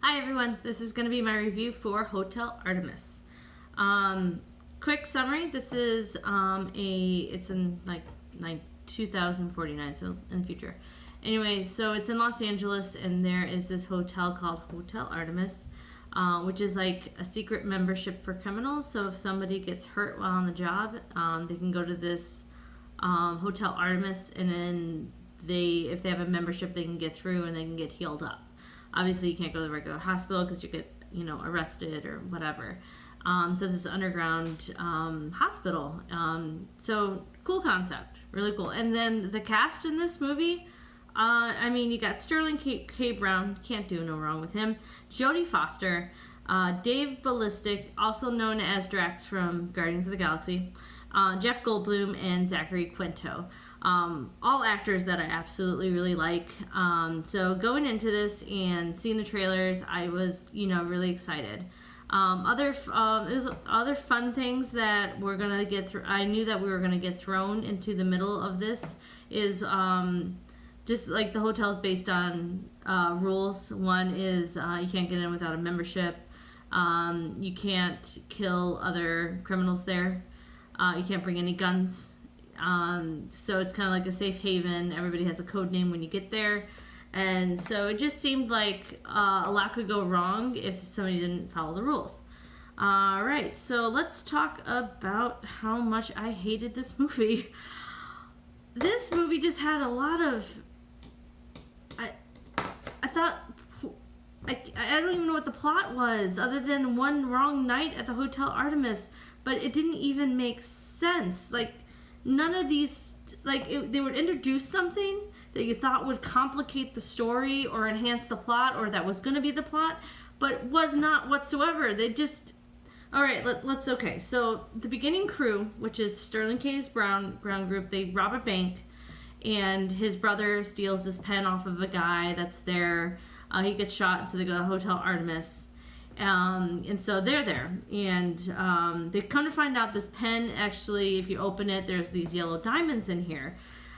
Hi everyone, this is going to be my review for Hotel Artemis. Quick summary, this is it's in like 2049, so in the future. Anyway, so it's in Los Angeles and there is this hotel called Hotel Artemis, which is like a secret membership for criminals. So if somebody gets hurt while on the job, they can go to this Hotel Artemis, and then if they have a membership, they can get through and they can get healed up. Obviously, you can't go to the regular hospital because you get, arrested or whatever. So this is underground hospital. So cool concept, really cool. And then the cast in this movie, you got Sterling K. Brown, can't do no wrong with him. Jodie Foster, Dave Ballistic, also known as Drax from Guardians of the Galaxy, Jeff Goldblum, and Zachary Quinto. All actors that I absolutely really like. So going into this and seeing the trailers, I was, really excited. Other fun things that we're gonna get through. I knew that we were gonna get thrown into the middle of this. Is just like the hotel's based on rules. One is you can't get in without a membership. You can't kill other criminals there. You can't bring any guns. So it's kind of like a safe haven. Everybody has a code name when you get there. And so it just seemed like a lot could go wrong if somebody didn't follow the rules. All right, so let's talk about how much I hated this movie. This movie just had a lot of... I thought... I don't even know what the plot was, other than one wrong night at the Hotel Artemis. But it didn't even make sense. None of these, they would introduce something that you thought would complicate the story or enhance the plot, or that was going to be the plot, but was not whatsoever. They just, all right, okay. So the beginning crew, which is Sterling K. Brown group, they rob a bank, and his brother steals this pen off of a guy that's there. He gets shot, and so they go to Hotel Artemis. And so they're there, and they come to find out this pen, actually, if you open it, there's these yellow diamonds in here.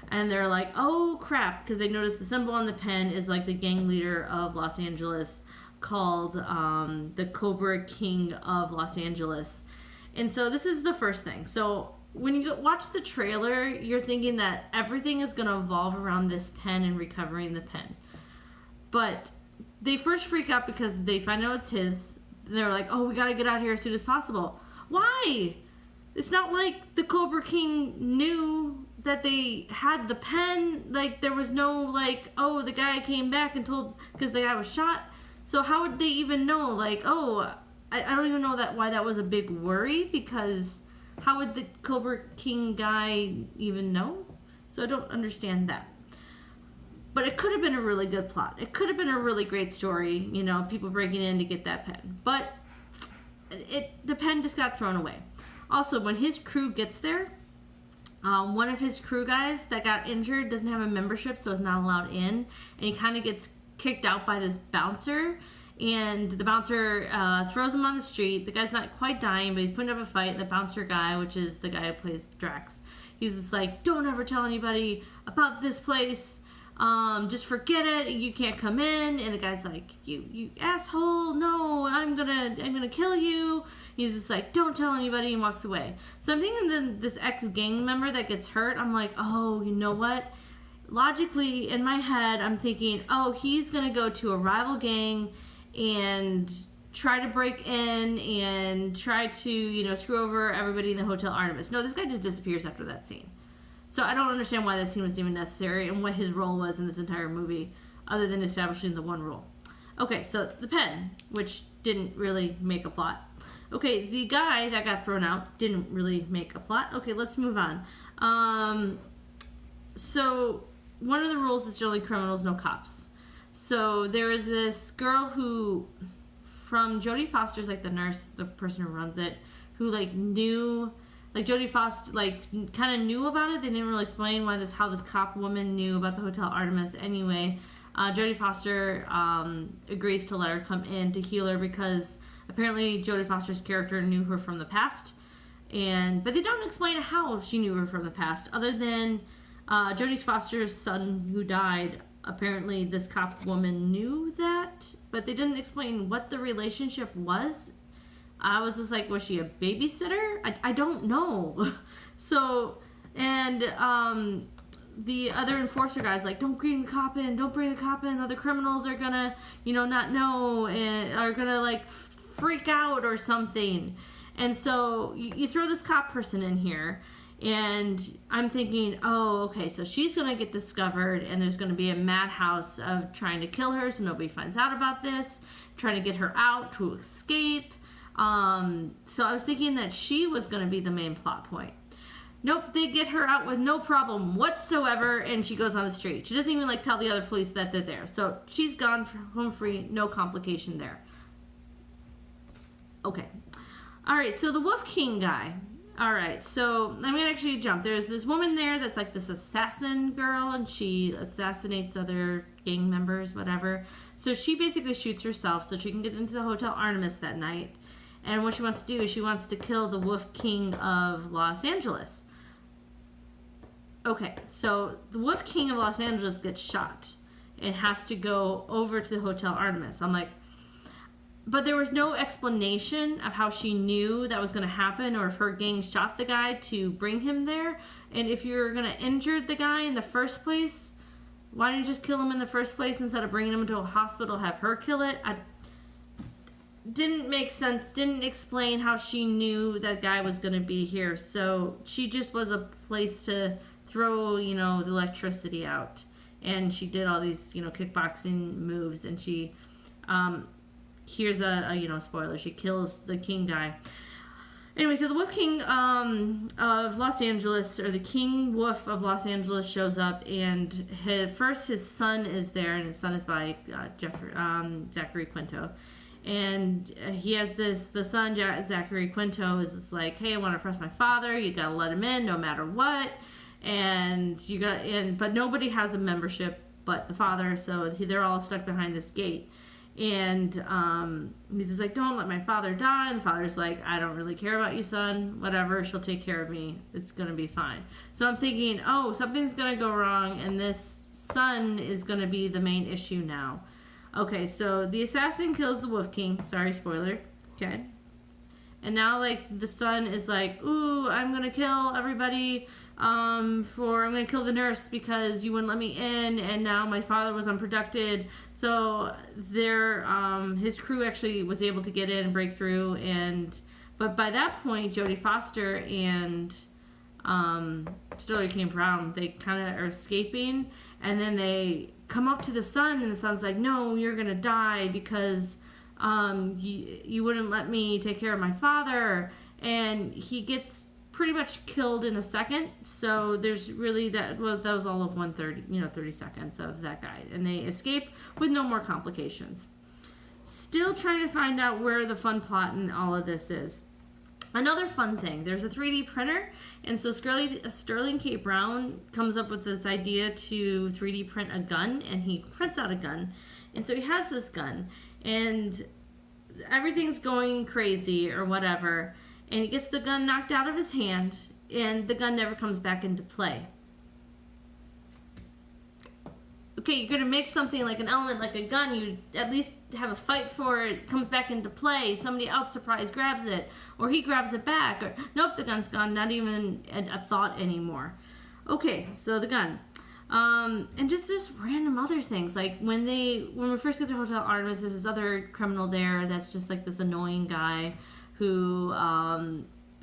And they're like, oh crap, because they notice the symbol on the pen is like the gang leader of Los Angeles, called the Cobra King of Los Angeles. And so this is the first thing. So when you watch the trailer, you're thinking that everything is going to evolve around this pen and recovering the pen. But they first freak out because they find out it's his. And they're like, oh, we gotta get out of here as soon as possible. Why? It's not like the Cobra King knew that they had the pen. There was no, the guy came back and told, because the guy was shot. So how would they even know? I don't even know why that was a big worry, because how would the Cobra King guy even know? So I don't understand that. But it could have been a really good plot. It could have been a really great story, people breaking in to get that pen. But the pen just got thrown away. Also, when his crew gets there, one of his crew guys that got injured doesn't have a membership, so is not allowed in. And he kind of gets kicked out by this bouncer. And the bouncer throws him on the street. The guy's not quite dying, but he's putting up a fight. And the bouncer guy, which is the guy who plays Drax, he's just like, don't ever tell anybody about this place. Just forget it. You can't come in. And the guy's like, you asshole. No, I'm gonna kill you. He's just like, don't tell anybody, and walks away. So I'm thinking then this ex-gang member that gets hurt, I'm like, oh, you know what? Logically, in my head, I'm thinking, oh, he's gonna go to a rival gang and try to break in and try to, screw over everybody in the Hotel Artemis. No, this guy just disappears after that scene. So I don't understand why that scene was even necessary and what his role was in this entire movie, other than establishing the one rule. Okay, so the pen, which didn't really make a plot. Okay, the guy that got thrown out didn't really make a plot. Okay, let's move on. So one of the rules is only criminals, no cops. So there is this girl who, from Jodie Foster's, the nurse, the person who runs it, who knew... Jodie Foster, kind of knew about it. They didn't really explain how this cop woman knew about the Hotel Artemis. Anyway, Jodie Foster agrees to let her come in to heal her, because apparently Jodie Foster's character knew her from the past. But they don't explain how she knew her from the past, other than Jodie Foster's son, who died, apparently this cop woman knew that, but they didn't explain what the relationship was. I was just like, was she a babysitter? I don't know. So, and the other enforcer guy's like, don't bring the cop in, don't bring the cop in. Other criminals are gonna, not know and are gonna like freak out or something. And so you throw this cop person in here, and I'm thinking, oh, okay, so she's gonna get discovered, and there's gonna be a madhouse of trying to kill her so nobody finds out about this, trying to get her out to escape. So I was thinking that she was gonna be the main plot point. Nope, they get her out with no problem whatsoever, and she goes on the street. She doesn't even like tell the other police that they're there. So she's gone home free, no complication there. Okay. All right, so the Wolf King guy. All right, so I'm going to actually jump. There's this woman there that's like this assassin girl, and she assassinates other gang members, whatever. So she basically shoots herself so she can get into the Hotel Artemis that night. And what she wants to do is she wants to kill the Wolf King of Los Angeles. Okay, so the Wolf King of Los Angeles gets shot and has to go over to the Hotel Artemis. I'm like, but there was no explanation of how she knew that was going to happen, or if her gang shot the guy to bring him there. And if you're going to injure the guy in the first place, why didn't you just kill him in the first place instead of bringing him to a hospital, have her kill it? Didn't make sense, didn't explain how she knew that guy was going to be here. So she just was a place to throw, the electricity out. And she did all these, kickboxing moves, and she, here's a spoiler, she kills the king guy. Anyway, so the Wolf King of Los Angeles, or the King Wolf of Los Angeles, shows up, and his son is there, and his son is by Zachary Quinto. And he has the son, Zachary Quinto, is just like, hey, I want to press my father, you gotta let him in no matter what. But nobody has a membership but the father, so they're all stuck behind this gate. And he's just like, don't let my father die. And the father's like, I don't really care about you, son. Whatever, she'll take care of me. It's going to be fine. So I'm thinking, oh, something's going to go wrong, and this son is going to be the main issue now. Okay, so the assassin kills the Wolf King. Sorry, spoiler. Okay. And now, the son is like, ooh, I'm going to kill everybody. I'm going to kill the nurse because you wouldn't let me in, and now my father was unprotected. So his crew actually was able to get in and break through, but by that point, Jodie Foster and Sterling K. Brown, they kind of are escaping, and then they come up to the son, and the son's like, no, you're gonna die because you wouldn't let me take care of my father, and he gets pretty much killed in a second. So there's really that was all of 30 seconds of that guy, and they escape with no more complications. Still trying to find out where the fun plot in all of this is. Another fun thing, there's a 3D printer, and so Sterling K. Brown comes up with this idea to 3D print a gun, and he prints out a gun. And so he has this gun, and everything's going crazy or whatever, and he gets the gun knocked out of his hand, and the gun never comes back into play. Okay, you're going to make something like an element, like a gun, you at least have a fight for it, comes back into play, somebody else surprise grabs it, or he grabs it back, or nope, the gun's gone, not even a thought anymore. Okay, so the gun. And just random other things, like when we first get to Hotel Artemis, there's this other criminal there that's just like this annoying guy who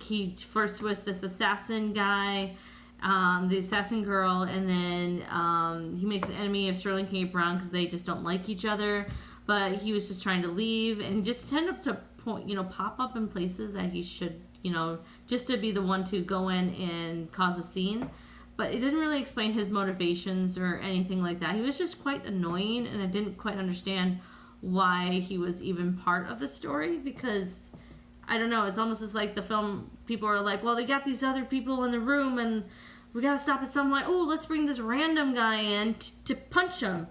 he flirts with this assassin guy, the assassin girl, and then he makes an enemy of Sterling K. Brown because they just don't like each other. But he was just trying to leave, and he just tended up to pop up in places that he should, just to be the one to go in and cause a scene. But it didn't really explain his motivations or anything like that. He was just quite annoying, and I didn't quite understand why he was even part of the story, because I don't know, it's almost as like the film people are like, well, they got these other people in the room and we gotta stop at some point. Oh, let's bring this random guy in to punch him.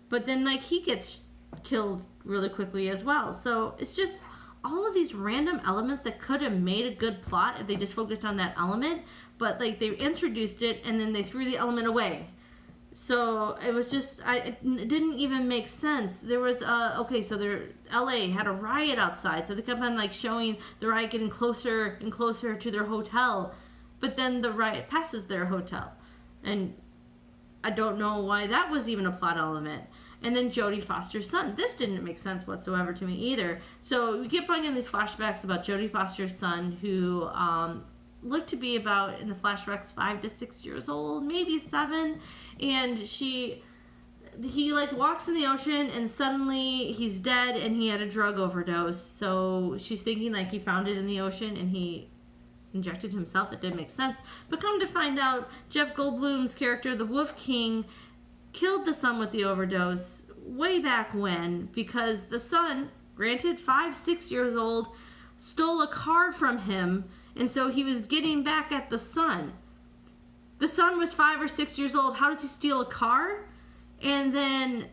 But then he gets killed really quickly as well. So it's just all of these random elements that could have made a good plot if they just focused on that element. But they introduced it and then they threw the element away. So it was just, it didn't even make sense. There was so LA had a riot outside, so they kept on like showing the riot getting closer and closer to their hotel, but then the riot passes their hotel, and I don't know why that was even a plot element. And then Jodie Foster's son. This didn't make sense whatsoever to me either. So we keep bringing these flashbacks about Jodie Foster's son, who looked to be about, in the flashbacks, 5 to 6 years old, maybe 7. And he like walks in the ocean and suddenly he's dead and he had a drug overdose. So she's thinking like he found it in the ocean and he injected himself. It didn't make sense. But come to find out, Jeff Goldblum's character, the Wolf King, killed the son with the overdose way back when, because the son, granted 5, 6 years old, stole a car from him, and so he was getting back at the son. The son was 5 or 6 years old. How does he steal a car? And then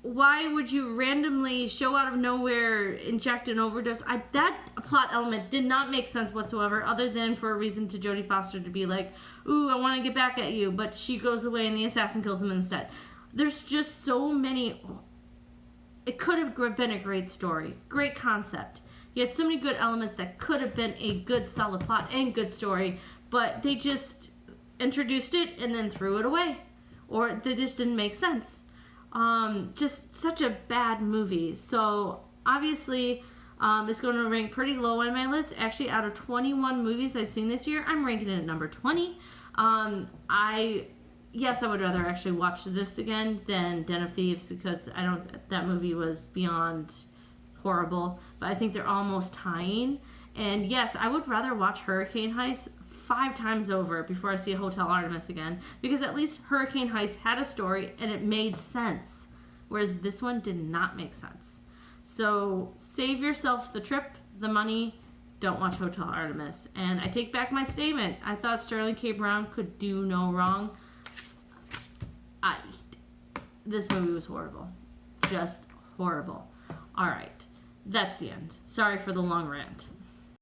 why would you randomly show out of nowhere inject an overdose? That plot element did not make sense whatsoever, other than for a reason to Jodie Foster to be like, ooh, I want to get back at you, but she goes away and the assassin kills him instead. There's just so many. It could have been a great story, great concept. You had so many good elements that could have been a good solid plot and good story, but they just introduced it and then threw it away, or they just didn't make sense. Just such a bad movie. So obviously it's going to rank pretty low on my list. Actually, out of 21 movies I've seen this year, I'm ranking it at number 20. I would rather actually watch this again than Den of Thieves, because that movie was beyond horrible, but I think they're almost tying. And yes, I would rather watch Hurricane Heist 5 times over before I see Hotel Artemis again, because at least Hurricane Heist had a story and it made sense, whereas this one did not make sense. So save yourself the trip, the money, don't watch Hotel Artemis. And I take back my statement. I thought Sterling K. Brown could do no wrong. This movie was horrible. Just horrible. All right. That's the end. Sorry for the long rant.